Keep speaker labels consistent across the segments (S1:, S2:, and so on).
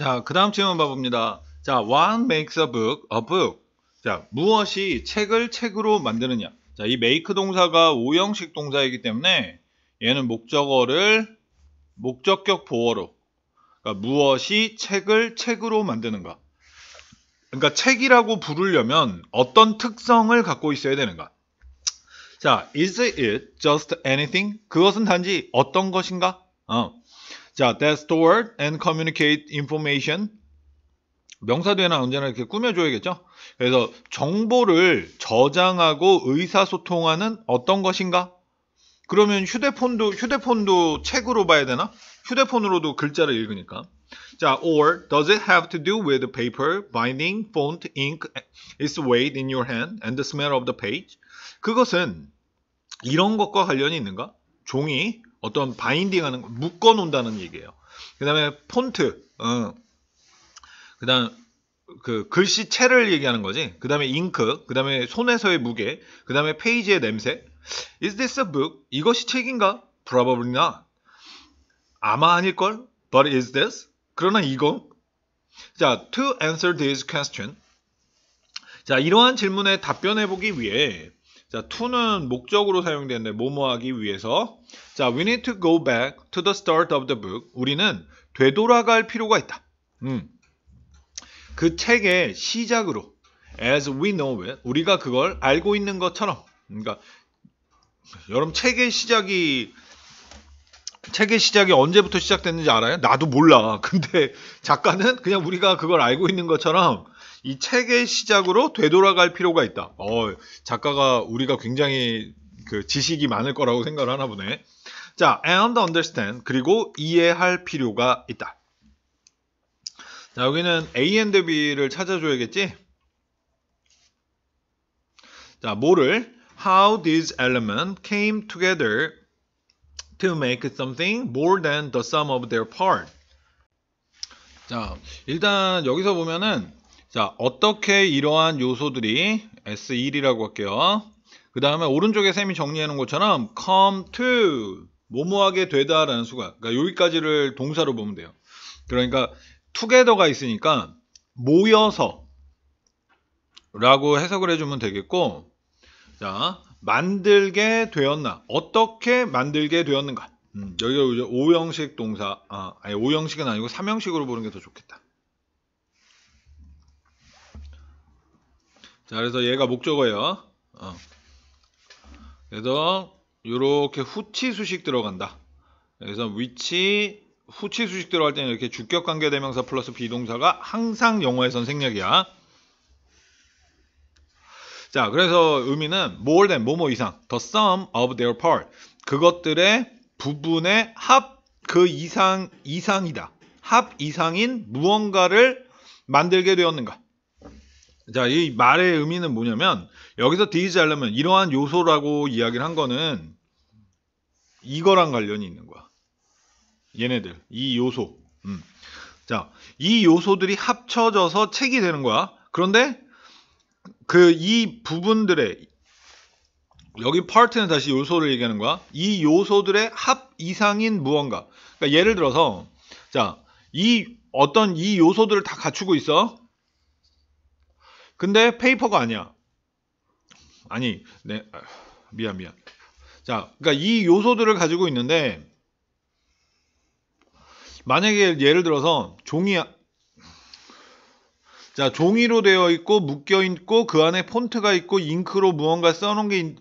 S1: 자, 그 다음 질문 봐봅니다. 자, what makes a book a book? 자, 무엇이 책을 책으로 만드느냐? 자, 이 make 동사가 오형식 동사이기 때문에 얘는 목적격 보어로, 그러니까 무엇이 책을 책으로 만드는가? 그러니까 책이라고 부르려면 어떤 특성을 갖고 있어야 되는가? 자, is it just anything? 그것은 단지 어떤 것인가? 자, that stored and communicate information. 명사되나 언제나 이렇게 꾸며줘야겠죠? 그래서 정보를 저장하고 의사소통하는 어떤 것인가? 그러면 휴대폰도 책으로 봐야 되나? 휴대폰으로도 글자를 읽으니까. 자, or does it have to do with paper, binding, font, ink, its weight in your hand, and the smell of the page? 그것은 이런 것과 관련이 있는가? 종이 어떤 바인딩하는 거, 묶어 놓는다는 얘기예요. 그 다음에 폰트, 그 다음 그 글씨체를 얘기하는 거지. 그 다음에 잉크, 그 다음에 손에서의 무게, 그 다음에 페이지의 냄새. Is this a book? 이것이 책인가? Probably not. 아마 아닐걸? But is this? 그러나 이거? 자, to answer this question. 자, 이러한 질문에 답변해보기 위해 자, to는 목적으로 사용되는데 뭐뭐하기 위해서 자, we need to go back to the start of the book. 우리는 되돌아갈 필요가 있다. 그 책의 시작으로 as we know it. 우리가 그걸 알고 있는 것처럼. 그러니까 여러분 책의 시작이 언제부터 시작됐는지 알아요? 나도 몰라. 근데 작가는 그냥 우리가 그걸 알고 있는 것처럼 이 책의 시작으로 되돌아갈 필요가 있다. 작가가 우리가 굉장히 그 지식이 많을 거라고 생각을 하나 보네. 자, and understand. 그리고 이해할 필요가 있다. 자, 여기는 A and B를 찾아줘야겠지? 자, 뭐를? How these elements came together to make something more than the sum of their part. 자, 일단 여기서 보면은 자, 어떻게 이러한 요소들이 S1이라고 할게요. 그 다음에 오른쪽에 쌤이 정리해 놓은 것처럼 come to 뭐뭐하게 되다라는 수가, 그러니까 여기까지를 동사로 보면 돼요. 그러니까 together가 있으니까 모여서 라고 해석을 해주면 되겠고, 자, 만들게 되었나, 어떻게 만들게 되었는가. 여기가 5형식 동사, 아니 5형식은 아니고 3형식으로 보는 게 더 좋겠다. 자, 그래서 얘가 목적어예요. 그래서 이렇게 후치 수식 들어간다. 그래서 후치 수식 들어갈 때는 이렇게 주격관계대명사 플러스 비동사가 항상 영어에선 생략이야. 자, 그래서 의미는 more than 뭐뭐 이상, the sum of their part. 그것들의 부분의 합, 그 이상이다. 합 이상인 무언가를 만들게 되었는가. 자, 이 말의 의미는 뭐냐면 여기서 these element, 이러한 요소라고 이야기를 한 거는 이거랑 관련이 있는 거야. 얘네들, 이 요소. 자, 이 요소들이 합쳐져서 책이 되는 거야. 그런데 이 부분들의, 여기 part는 다시 요소를 얘기하는 거야. 이 요소들의 합 이상인 무언가. 그러니까 예를 들어서 자, 이 요소들을 다 갖추고 있어. 근데 페이퍼가 아니야. 아니, 미안. 자, 그러니까 이 요소들을 가지고 있는데 만약에 예를 들어서 종이야. 자, 종이로 되어 있고 묶여 있고 그 안에 폰트가 있고 잉크로 무언가 써놓은 게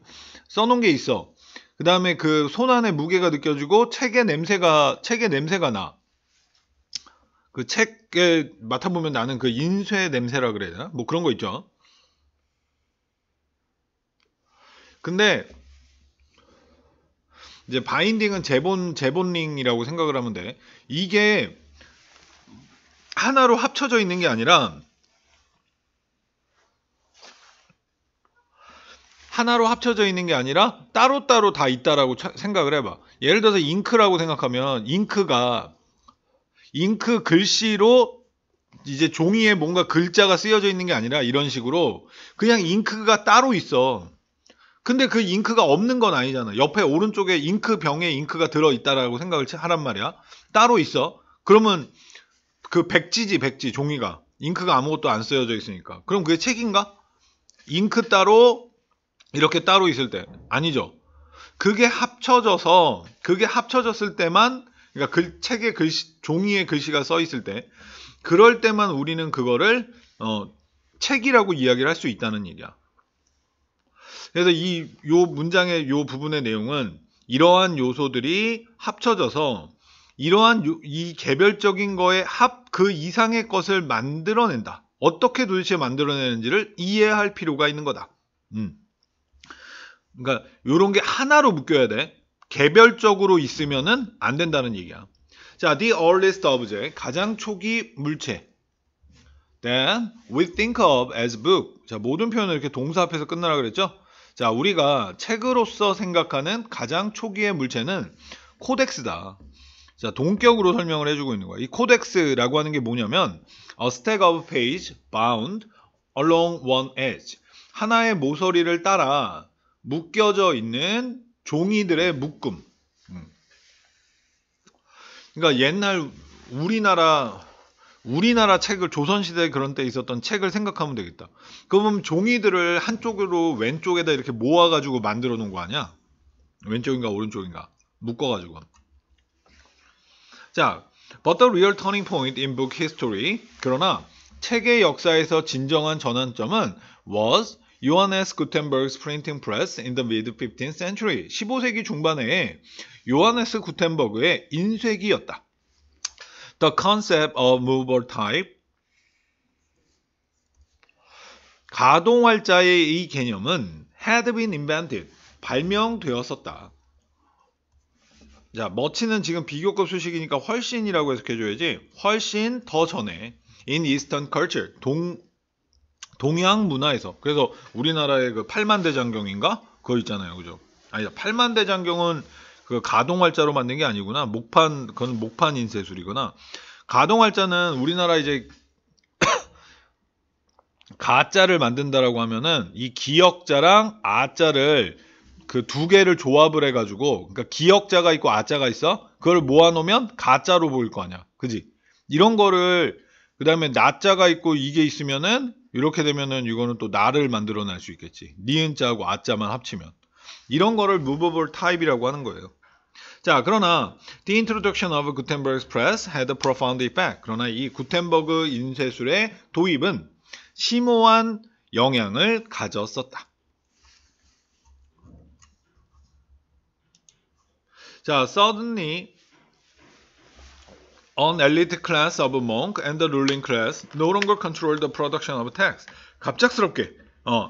S1: 있어. 그 다음에 그 손 안에 무게가 느껴지고 책의 냄새가 나. 그 책에 맡아보면 나는 그 인쇄 냄새라 그래야 되나? 뭐 그런 거 있죠. 근데 이제 바인딩은 재본링이라고 생각을 하면 돼. 이게 하나로 합쳐져 있는 게 아니라 따로따로 다 있다라고 생각을 해봐. 예를 들어서 잉크라고 생각하면 잉크 글씨로 이제 종이에 뭔가 글자가 쓰여져 있는 게 아니라 이런 식으로 그냥 잉크가 따로 있어. 근데 그 잉크가 없는 건 아니잖아. 옆에 오른쪽에 잉크 병에 잉크가 들어있다라고 생각을 하란 말이야. 따로 있어. 그러면 그 백지지, 백지, 종이가. 잉크가 아무것도 안 쓰여져 있으니까. 그럼 그게 책인가? 잉크 따로, 이렇게 따로 있을 때. 아니죠. 그게 합쳐졌을 때만, 그러니까 책에 글씨, 종이에 글씨가 써 있을 때, 그럴 때만 우리는 그거를, 책이라고 이야기를 할 수 있다는 얘기야. 그래서 요 문장의 요 부분의 내용은 이러한 요소들이 합쳐져서 이러한 이 개별적인 거에 그 이상의 것을 만들어낸다. 어떻게 도대체 만들어내는지를 이해할 필요가 있는 거다. 그러니까 요런 게 하나로 묶여야 돼. 개별적으로 있으면은 안 된다는 얘기야. 자, the earliest object, 가장 초기 물체. Then we think of as book. 자, 모든 표현을 이렇게 동사 앞에서 끝나라 그랬죠? 자, 우리가 책으로서 생각하는 가장 초기의 물체는 코덱스다. 자, 동격으로 설명을 해주고 있는 거야. 이 코덱스라고 하는 게 뭐냐면 a stack of page bound along one edge. 하나의 모서리를 따라 묶여져 있는 종이들의 묶음. 그러니까 옛날 우리나라 책을 조선시대 그런 때 있었던 책을 생각하면 되겠다. 그러면 종이들을 한쪽으로 왼쪽에다 이렇게 모아가지고 만들어 놓은 거 아니야? 왼쪽인가 오른쪽인가 묶어가지고. 자, but the real turning point in book history. 그러나 책의 역사에서 진정한 전환점은 was Johannes Gutenberg's printing press in the mid-15th century. 15세기 중반에 요하네스 구텐버그의 인쇄기였다. The concept of movable type. 가동활자의 이 개념은 had been invented. 발명되었었다. 자, much는 지금 비교급 수식이니까 훨씬이라고 해석해줘야지. 훨씬 더 전에 in Eastern culture. 동양 문화에서. 그래서 우리나라의 그 팔만대장경인가? 그거 있잖아요. 그죠? 아니다. 팔만대장경은 그 가동활자로 만든 게 아니구나. 그건 목판 인쇄술이구나. 가동활자는 우리나라 이제 가자를 만든다라고 하면은 이 기역자랑 아자를 그 두 개를 조합을 해가지고, 그러니까 기역자가 있고 아자가 있어. 그걸 모아놓으면 가자로 보일 거 아니야. 그지? 이런 거를 그 다음에 나자가 있고 이게 있으면은 이렇게 되면은 이거는 또 나를 만들어낼 수 있겠지. 니은자하고 아자만 합치면. 이런 거를 movable type이라고 하는 거예요. 자, 그러나 the introduction of Gutenberg's press had a profound effect. 그러나 이 구텐버그 인쇄술의 도입은 심오한 영향을 가졌었다. 자, suddenly an elite class of monk and the ruling class no longer controlled the production of text. 갑작스럽게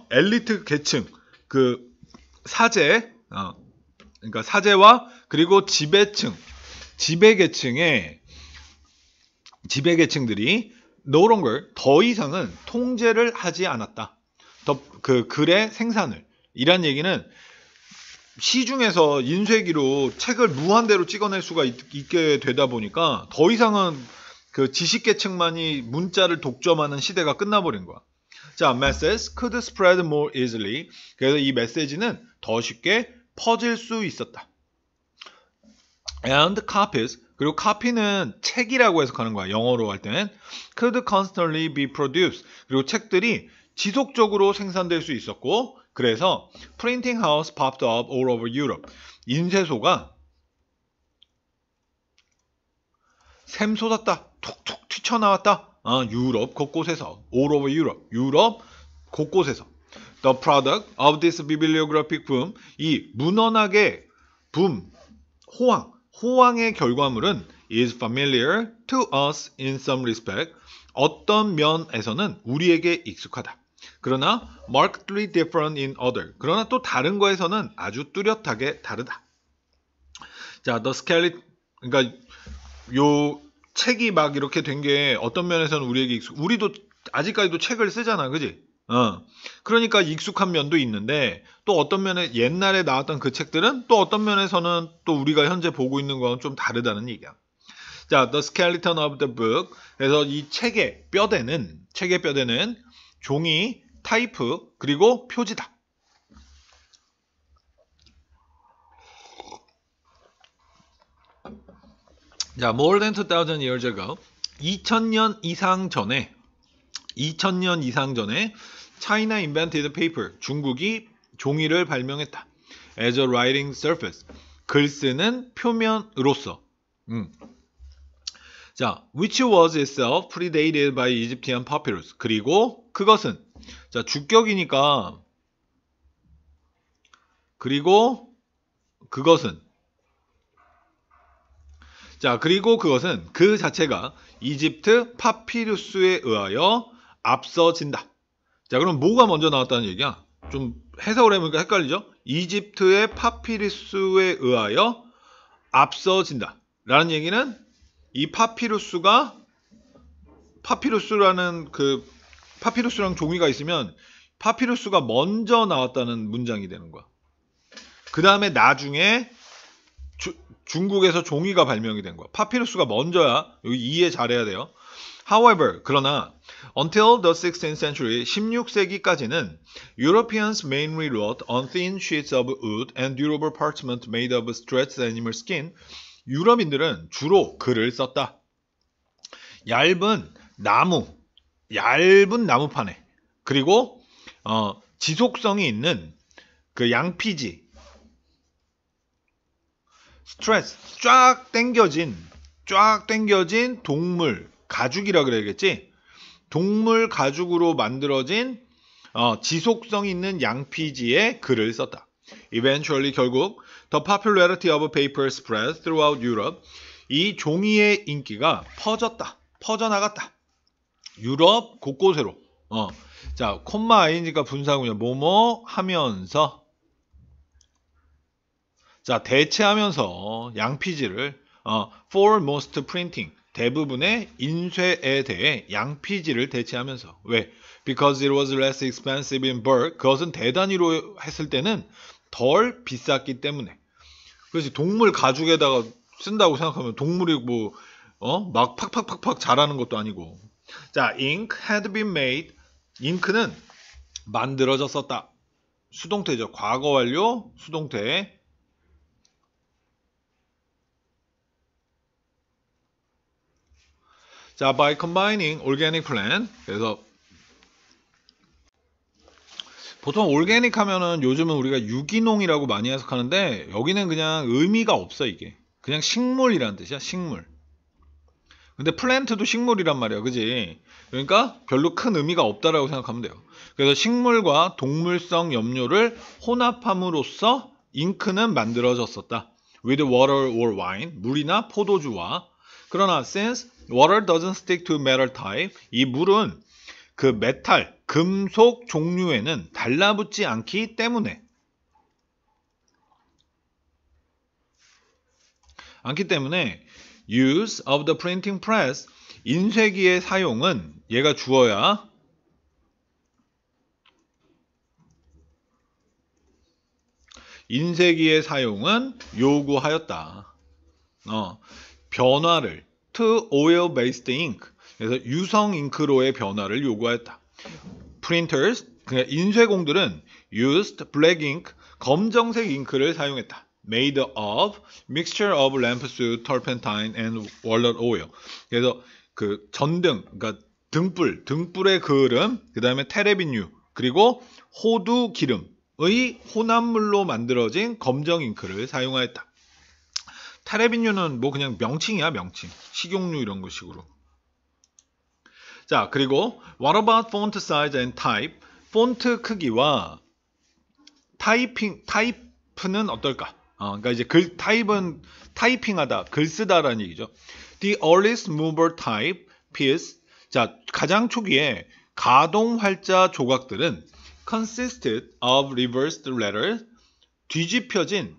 S1: 엘리트 계층, 그 사제, 그러니까 사제와 그리고 지배계층들이 no longer 더 이상은 통제를 하지 않았다. 그 글의 생산을. 이란 얘기는 시중에서 인쇄기로 책을 무한대로 찍어낼 수가 있게 되다 보니까 더 이상은 그 지식계층만이 문자를 독점하는 시대가 끝나버린 거야. 자, messages could spread more easily. 그래서 이 메시지는 더 쉽게 퍼질 수 있었다. And copies, 그리고 copy는 책이라고 해석하는 거야. 영어로 할 때는 could constantly be produced. 그리고 책들이 지속적으로 생산될 수 있었고, 그래서 printing house popped up all over Europe. 인쇄소가 샘솟았다. 툭툭 튀쳐나왔다. 유럽 곳곳에서. all over Europe. 유럽 곳곳에서. The product of this bibliographic boom. 이 문헌학의 붐, 호황의 결과물은 is familiar to us in some respect. 어떤 면에서는 우리에게 익숙하다. 그러나 markedly different in other. 그러나 또 다른 거에서는 아주 뚜렷하게 다르다. 자, the skeleton, 그러니까 요 책이 막 이렇게 된 게 어떤 면에서는 우리에게 우리도 아직까지도 책을 쓰잖아, 그지? 그러니까 익숙한 면도 있는데 또 어떤 면에 옛날에 나왔던 그 책들은 또 어떤 면에서는 또 우리가 현재 보고 있는 거랑 좀 다르다는 얘기야. 자, the skeleton of the book. 그래서 이 책의 뼈대는 종이, 타이프, 그리고 표지다. 자, more than 2,000 years ago, 2000년 이상 전에 China invented paper. 중국이 종이를 발명했다. As a writing surface. 글 쓰는 표면으로서. 자, which was itself predated by Egyptian papyrus. 그리고 그것은 자, 주격이니까 그리고 그것은 그 자체가 이집트 파피루스에 의하여 앞서진다. 자, 그럼 뭐가 먼저 나왔다는 얘기야? 좀 해석을 해보니까 헷갈리죠? 이집트의 파피루스에 의하여 앞서진다. 라는 얘기는 이 파피루스랑 종이가 있으면 파피루스가 먼저 나왔다는 문장이 되는 거야. 그 다음에 나중에 중국에서 종이가 발명이 된 거야. 파피루스가 먼저야. 여기 이해 잘해야 돼요. However, 그러나 until the 16th century, 16세기까지는 Europeans mainly wrote on thin sheets of wood and durable parchment made of stretched animal skin. 유럽인들은 주로 글을 썼다. 얇은 나무판에 그리고 지속성이 있는 그 양피지 스트레스 쫙 당겨진 동물 가죽이라 그래야겠지. 동물 가죽으로 만들어진 지속성 있는 양피지에 글을 썼다. Eventually 결국 the popularity of paper spread throughout Europe. 이 종이의 인기가 퍼져나갔다. 유럽 곳곳으로. 자, 콤마 ing가 분사구문이야. 뭐뭐 하면서. 자, 대체하면서 양피지를 for most printing. 대부분의 인쇄에 대해 양피지를 대체하면서. 왜? Because it was less expensive in bulk. 그것은 대단위로 했을 때는 덜 비쌌기 때문에. 그래서 동물 가죽에다가 쓴다고 생각하면 동물이 막 팍팍팍팍 자라는 것도 아니고. 자, ink had been made. 잉크는 만들어졌었다. 수동태죠. 과거 완료 수동태. 자, by combining organic plant. 그래서 보통 올게닉 하면은 요즘은 우리가 유기농이라고 많이 해석하는데 여기는 그냥 의미가 없어. 이게 그냥 식물이라는 뜻이야. 식물. 근데 플랜트도 식물이란 말이야. 그지? 그러니까 별로 큰 의미가 없다라고 생각하면 돼요. 그래서 식물과 동물성 염료를 혼합함으로써 잉크는 만들어졌었다. With water or wine. 물이나 포도주와. 그러나 since water doesn't stick to metal type. 이 물은 그 메탈, 금속 종류에는 달라붙지 않기 때문에 use of the printing press, 인쇄기의 사용은 얘가 주어야 인쇄기의 사용은 요구하였다. 변화를 to oil-based ink. 그래서 유성 잉크로의 변화를 요구하였다. Printers, 그러니까 인쇄공들은 used black ink, 검정색 잉크를 사용했다. Made of mixture of lamp-soot, turpentine, and walnut oil. 그래서 그 전등, 그러니까 등불의 그을음, 그 다음에 테레빈유, 그리고 호두 기름의 혼합물로 만들어진 검정 잉크를 사용하였다. 테레빈유는 뭐 그냥 명칭이야, 명칭. 식용유 이런 거 식으로. 자, 그리고 what about font size and type? 폰트 크기와 타입은 어떨까? 그러니까 이제 타입은 타이핑하다, 글 쓰다라는 얘기죠. The earliest mover type piece. 자, 가장 초기에 가동 활자 조각들은 consisted of reversed letters. 뒤집혀진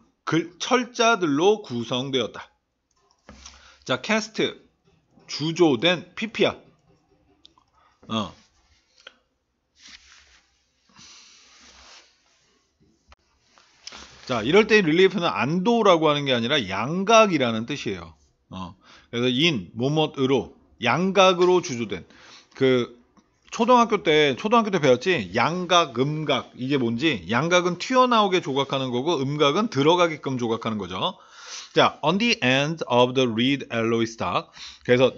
S1: 철자들로 구성되었다. 자, cast 주조된 pp야. 자, 이럴 때 릴리프는 안도라고 하는 게 아니라 양각이라는 뜻이에요. 그래서 뭐뭐으로 양각으로 주조된 초등학교 때 배웠지? 양각, 음각 이게 뭔지. 양각은 튀어나오게 조각하는 거고 음각은 들어가게끔 조각하는 거죠. 자, on the end of the reed alloy stock. 그래서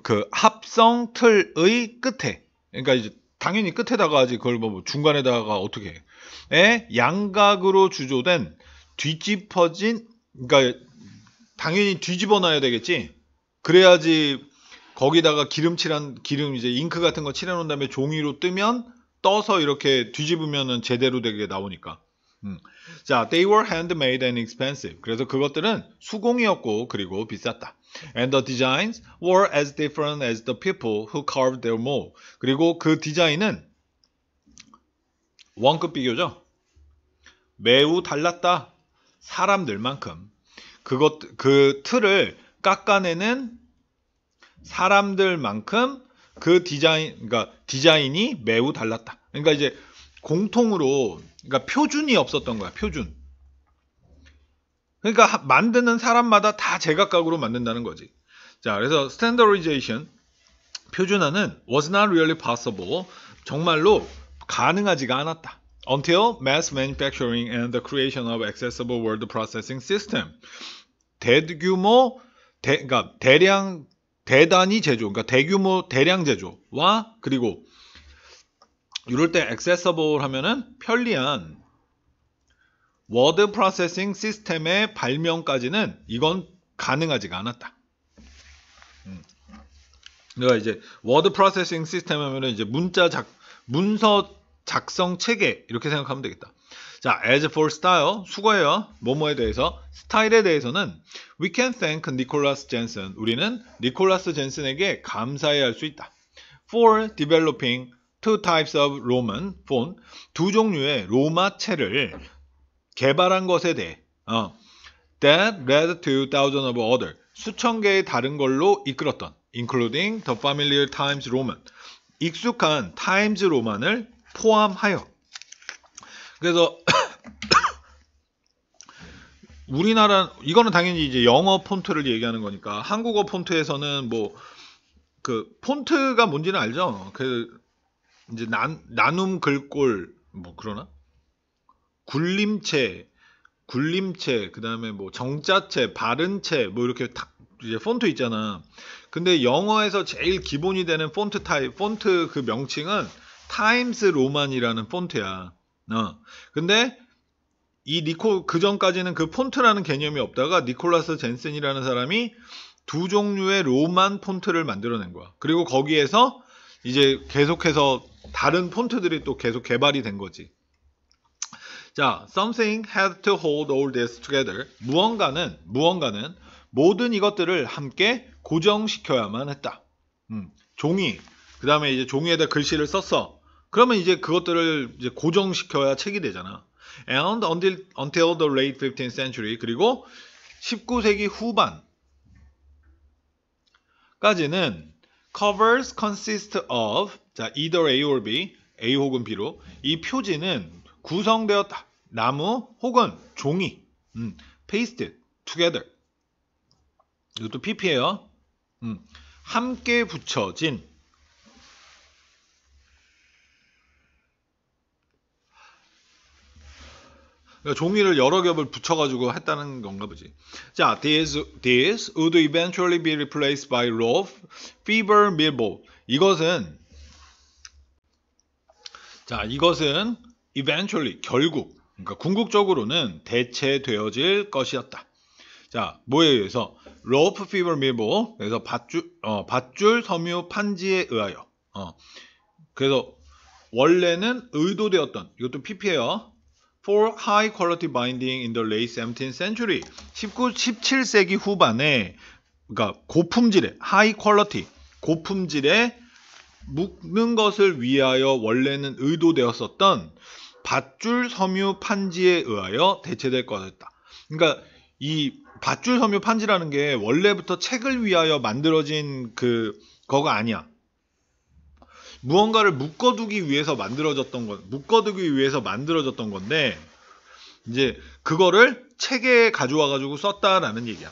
S1: 그 합성 틀의 끝에, 그러니까 이제 당연히 끝에다가 하지, 그걸 뭐 중간에다가 어떻게 해? 양각으로 주조된 뒤집어진, 그러니까 당연히 뒤집어 놔야 되겠지. 그래야지 거기다가 기름 이제 잉크 같은 거 칠해 놓은 다음에 종이로 뜨면 떠서 이렇게 뒤집으면은 제대로 되게 나오니까. 자, they were handmade and expensive. 그래서 그것들은 수공이었고 그리고 비쌌다. And the designs were as different as the people who carved their mold. 그리고 그 디자인은 원급 비교죠. 매우 달랐다. 사람들만큼. 그 틀을 깎아내는 사람들만큼 그 그러니까 디자인이 매우 달랐다. 그러니까 이제 공통으로, 그러니까 표준이 없었던 거야, 표준. 그러니까 만드는 사람마다 다 제각각으로 만든다는 거지. 자, 그래서 standardization, 표준화는 was not really possible, 정말로 가능하지가 않았다. Until mass manufacturing and the creation of accessible word processing system. 그러니까 대단히 제조, 그러니까 대규모 대량 제조와, 그리고 이럴 때 accessible 하면은 편리한 워드 프로세싱 시스템의 발명까지는 이건 가능하지가 않았다. 그러니까 이제 워드 프로세싱 시스템 하면은 이제 문서 작성 체계 이렇게 생각하면 되겠다. 자, as for style, 수거예요. 뭐뭐에 대해서, 스타일에 대해서는 we can thank Nicholas Jensen. 우리는 니콜라스 젠슨에게 감사해야 할 수 있다. For developing two types of Roman font, 두 종류의 로마체를 개발한 것에 대해, that led to thousands of other, 수천 개의 다른 걸로 이끌었던, including the familiar Times Roman, 익숙한 타임즈 로만을 포함하여. 그래서 우리나라, 이거는 당연히 이제 영어 폰트를 얘기하는 거니까, 한국어 폰트에서는 뭐 그 폰트가 뭔지는 알죠? 그 이제 나눔 글꼴 뭐 그러나 굴림체, 그다음에 뭐 정자체, 바른체 뭐 이렇게 딱 이제 폰트 있잖아. 근데 영어에서 제일 기본이 되는 폰트 그 명칭은 타임스 로만이라는 폰트야. 근데 그 전까지는 그 폰트라는 개념이 없다가 니콜라스 젠슨이라는 사람이 두 종류의 로만 폰트를 만들어낸 거야. 그리고 거기에서 이제 계속해서 다른 폰트들이 또 계속 개발이 된 거지. 자, something had to hold all this together. 무언가는 모든 이것들을 함께 고정시켜야만 했다. 종이, 그 다음에 이제 종이에다 글씨를 썼어. 그러면 이제 그것들을 이제 고정시켜야 책이 되잖아. And until the late 15th century, 그리고 19세기 후반까지는 covers consist of, 자, either A or B, A 혹은 B로, 이 표지는 구성되었다. 나무 혹은 종이, pasted together. 이것도 PP예요. 함께 붙여진. 그러니까 종이를 여러 겹을 붙여가지고 했다는 건가 보지. 자, this would eventually be replaced by rough fiber millboard. 이것은 eventually, 결국, 그러니까 궁극적으로는 대체되어질 것이었다. 자, 뭐에 의해서? rough fiber millboard, 그래서 밧줄 섬유 판지에 의하여. 그래서 원래는 의도되었던, 이것도 PP예요. For high quality binding in the late 17th century. 17세기 후반에, 그러니까 고품질의, high quality, 고품질의 묶는 것을 위하여 원래는 의도되었었던 밧줄 섬유 판지에 의하여 대체될 것이었다. 그러니까 이 밧줄 섬유 판지라는 게 원래부터 책을 위하여 만들어진 거가 아니야. 무언가를 묶어두기 위해서 만들어졌던 건데, 이제 그거를 책에 가져와가지고 썼다라는 얘기야.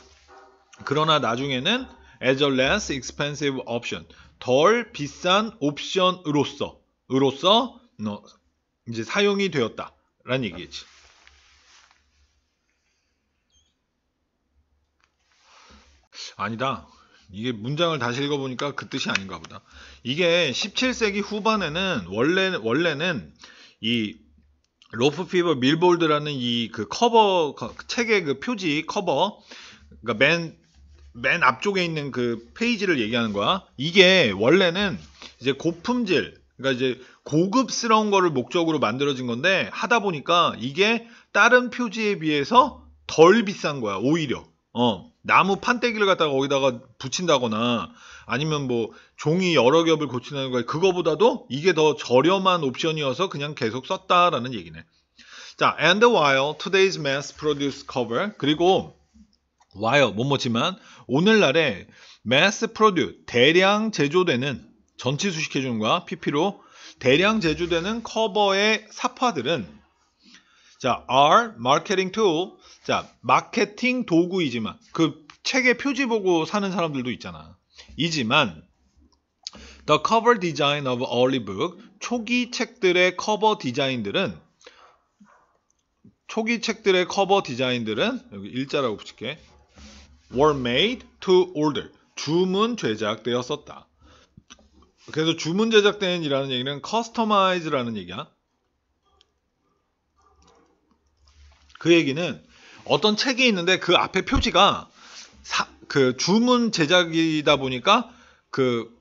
S1: 그러나 나중에는 as a less expensive option, 덜 비싼 옵션으로서 이제 사용이 되었다라는 얘기겠지. 아니다. 이게 문장을 다시 읽어보니까 그 뜻이 아닌가 보다. 이게 17세기 후반에는 원래는 이 로프 피버 밀볼드라는 이 그 커버 책의 그 표지 커버, 그러니까 맨 앞쪽에 있는 그 페이지를 얘기하는 거야. 이게 원래는 이제 고품질, 그러니까 이제 고급스러운 거를 목적으로 만들어진 건데, 하다 보니까 이게 다른 표지에 비해서 덜 비싼 거야, 오히려. 나무 판때기를 갖다가 거기다가 붙인다거나 아니면 뭐 종이 여러 겹을 고친다는 거야. 그거보다도 이게 더 저렴한 옵션이어서 그냥 계속 썼다라는 얘기네. 자, and while today's mass-produced cover, 그리고 while 뭐뭐지만 오늘날의 mass-produced 대량 제조되는, 전치 수식해주는 거야, PP로 대량 제조되는 커버의 삽화들은, 자, are marketing tool, 자, 마케팅 도구이지만, 그 책의 표지 보고 사는 사람들도 있잖아. 이지만 the cover design of early book, 초기 책들의 커버 디자인들은 여기 일자라고 붙일게. were made to order, 주문 제작되었었다. 그래서 주문 제작된이라는 얘기는 customize라는 얘기야. 그 얘기는 어떤 책이 있는데 그 앞에 표지가 그 주문 제작이다 보니까 그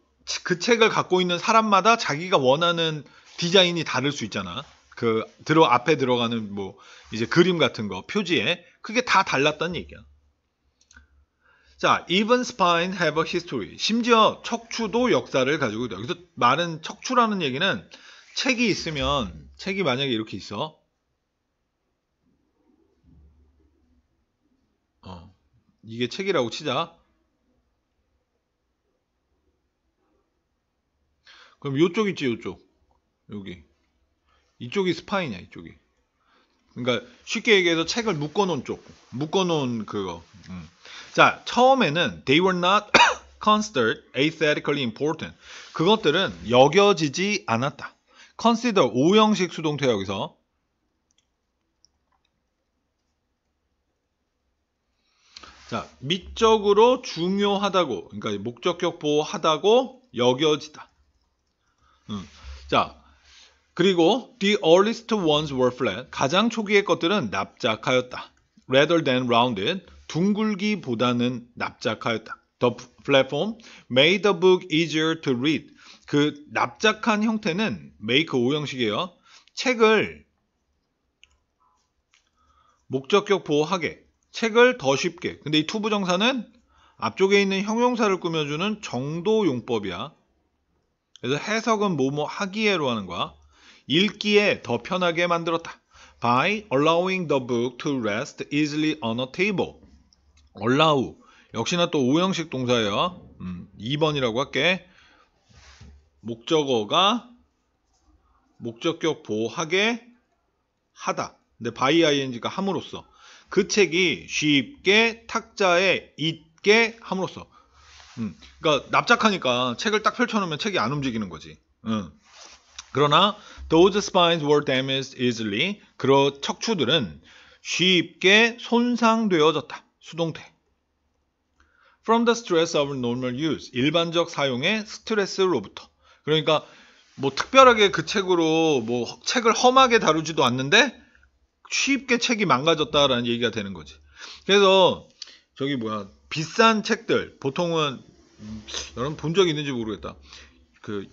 S1: 책을 갖고 있는 사람마다 자기가 원하는 디자인이 다를 수 있잖아. 그 앞에 들어가는 뭐 이제 그림 같은 거 표지에 그게 다 달랐다는 얘기야. 자, even spine have a history. 심지어 척추도 역사를 가지고 있다. 여기서 말은 척추라는 얘기는 책이 있으면, 책이 만약에 이렇게 있어. 이게 책이라고 치자. 그럼 요쪽 있지, 요쪽. 여기. 이쪽이 스파인이야, 이쪽이. 그러니까 쉽게 얘기해서 책을 묶어놓은 쪽. 묶어놓은 그거. 자, 처음에는 they were not considered aesthetically important. 그것들은 여겨지지 않았다. consider, 오형식 수동태야, 여기서. 자, 미적으로 중요하다고, 그러니까 목적격 보호하다고 여겨지다. 자, 그리고 the earliest ones were flat. 가장 초기의 것들은 납작하였다. rather than rounded. 둥글기보다는 납작하였다. The flat form made the book easier to read. 그 납작한 형태는 make 오형식이에요. 책을 목적격 보호하게, 책을 더 쉽게. 근데 이 투부정사는 앞쪽에 있는 형용사를 꾸며주는 정도용법이야. 그래서 해석은 뭐뭐 하기에로 하는 거야. 읽기에 더 편하게 만들었다. By allowing the book to rest easily on a table. allow, 역시나 또 오형식 동사예요. 2번이라고 할게. 목적어가 목적격 보호하게 하다. 근데 by ing가 함으로써 그 책이 쉽게 탁자에 있게 함으로써. 그러니까 납작하니까 책을 딱 펼쳐놓으면 책이 안 움직이는 거지. 그러나 those spines were damaged easily. 그런 척추들은 쉽게 손상되어졌다. 수동태. From the stress of normal use. 일반적 사용의 스트레스로부터. 그러니까 뭐 특별하게 그 책으로 뭐 책을 험하게 다루지도 않는데 쉽게 책이 망가졌다라는 얘기가 되는 거지. 그래서 저기 뭐야, 비싼 책들 보통은 여러분 본 적 있는지 모르겠다. 그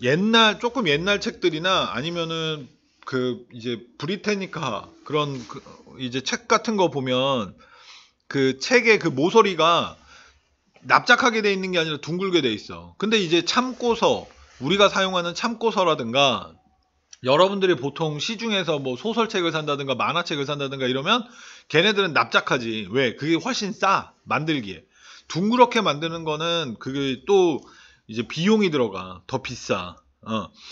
S1: 조금 옛날 책들이나 아니면은 그 이제 브리테니카 그런 이제 책 같은 거 보면 그 책의 그 모서리가 납작하게 돼 있는 게 아니라 둥글게 돼 있어. 근데 이제 참고서, 우리가 사용하는 참고서라든가 여러분들이 보통 시중에서 뭐 소설책을 산다든가 만화책을 산다든가 이러면 걔네들은 납작하지. 왜? 그게 훨씬 싸, 만들기에. 둥그렇게 만드는 거는 그게 또 이제 비용이 들어가. 더 비싸.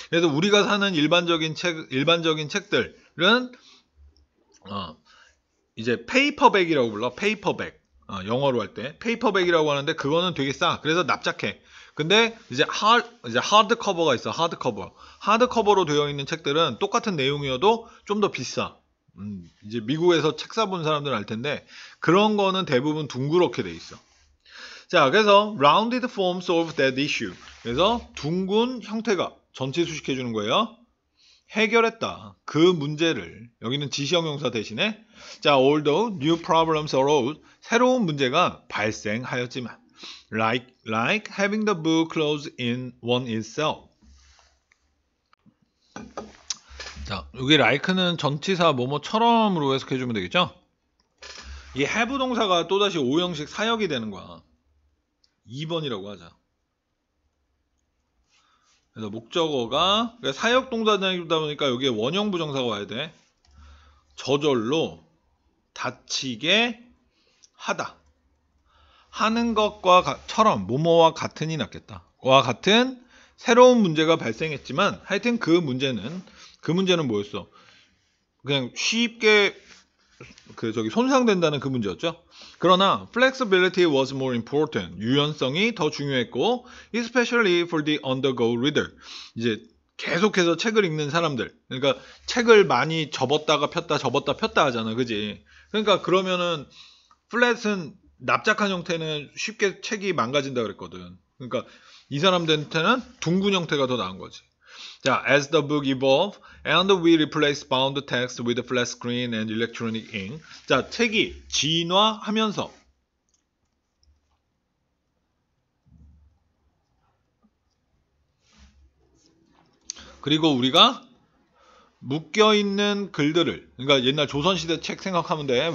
S1: 그래서 우리가 사는 일반적인 책들은 이제 페이퍼백이라고 불러. 페이퍼백. 영어로 할 때 페이퍼백이라고 하는데 그거는 되게 싸. 그래서 납작해. 근데 이제 하드 커버가 있어. 하드 커버로 되어 있는 책들은 똑같은 내용이어도 좀 더 비싸. 이제 미국에서 책 사본 사람들은 알 텐데 그런 거는 대부분 둥그렇게 돼 있어. 자, 그래서 rounded form solve that issue. 그래서 둥근 형태가 전체 수식해 주는 거예요. 해결했다. 그 문제를. 여기는 지시형용사 대신에 자, although new problems arose. 새로운 문제가 발생하였지만 like having the book closed in one itself. 자, 여기 like는 전치사 뭐뭐처럼으로 해석해 주면 되겠죠? 이 have 동사가 또다시 5형식 사역이 되는 거야. 2번이라고 하자. 그래서 목적어가 사역 동사다 보니까 여기에 원형 부정사가 와야 돼. 저절로 다치게 하다. 하는 것과 처럼 뭐뭐와 같은이 낫겠다. 와 같은 새로운 문제가 발생했지만 하여튼 그 문제는 뭐였어? 그냥 쉽게 손상된다는 그 문제였죠. 그러나 flexibility was more important. 유연성이 더 중요했고 especially for the on-the-go reader. 이제 계속해서 책을 읽는 사람들. 그러니까 책을 많이 접었다가 폈다 하잖아. 그지? 그러니까 그러면은 flat은 납작한 형태는 쉽게 책이 망가진다 그랬거든. 그러니까 이 사람들한테는 둥근 형태가 더 나은 거지. 자, as the book evolved and we replaced bound text with flat screen and electronic ink. 자, 책이 진화하면서 그리고 우리가 묶여있는 글들을, 그러니까 옛날 조선시대 책 생각하면 돼.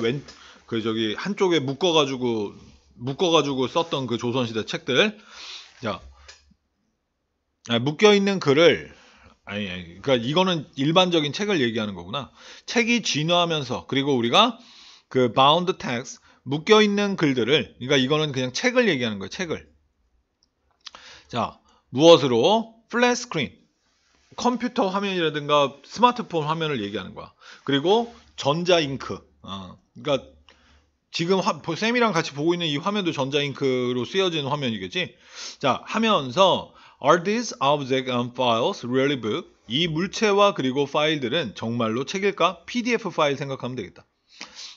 S1: 한쪽에 묶어가지고 썼던 그 조선시대 책들. 자, 묶여있는 글을 그러니까 이거는 일반적인 책을 얘기하는 거구나. 책이 진화하면서 그리고 우리가 그 bound text 묶여있는 글들을, 그러니까 이거는 그냥 책을 얘기하는 거예요. 책을. 자, 무엇으로? flat screen, 컴퓨터 화면이라든가 스마트폰 화면을 얘기하는 거야. 그리고 전자잉크. 그러니까 지금 쌤이랑 같이 보고 있는 이 화면도 전자잉크로 쓰여진 화면이겠지. 자, 하면서 Are these objects and files really book? 이 물체와 그리고 파일들은 정말로 책일까? PDF 파일 생각하면 되겠다.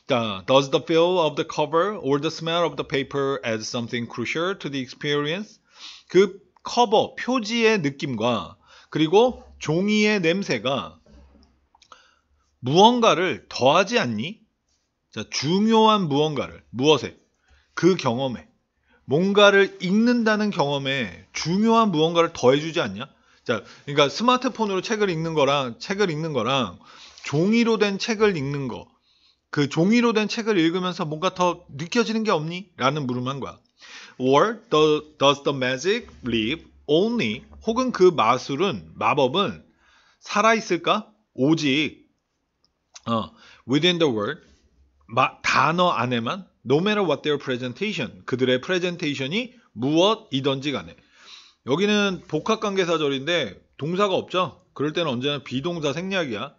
S1: 자, Does the feel of the cover or the smell of the paper add something crucial to the experience? 그 커버, 표지의 느낌과 그리고 종이의 냄새가 무언가를 더하지 않니? 자, 중요한 무언가를, 무엇에? 그 경험에. 뭔가를 읽는다는 경험에 중요한 무언가를 더해주지 않냐? 자, 그러니까 스마트폰으로 책을 읽는 거랑 종이로 된 책을 읽는 거, 그 종이로 된 책을 읽으면서 뭔가 더 느껴지는 게 없니? 라는 물음한 거야. Or does the magic live only, 혹은 그 마법은 살아있을까? 오직 within the word, 단어 안에만, no matter what their presentation, 그들의 프레젠테이션이 무엇이든지 간에. 여기는 복합관계사절인데 동사가 없죠? 그럴 때는 언제나 비동사 생략이야.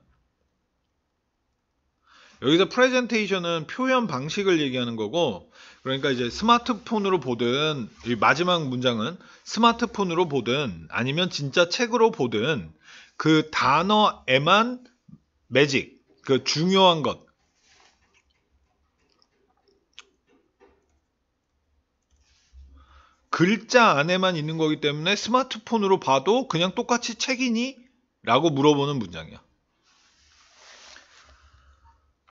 S1: 여기서 프레젠테이션은 표현 방식을 얘기하는 거고, 그러니까 이제 스마트폰으로 보든, 이 마지막 문장은 스마트폰으로 보든 아니면 진짜 책으로 보든 그 단어에만 매직, 그 중요한 것, 글자 안에만 있는 거기 때문에 스마트폰으로 봐도 그냥 똑같이 책이니? 라고 물어보는 문장이야.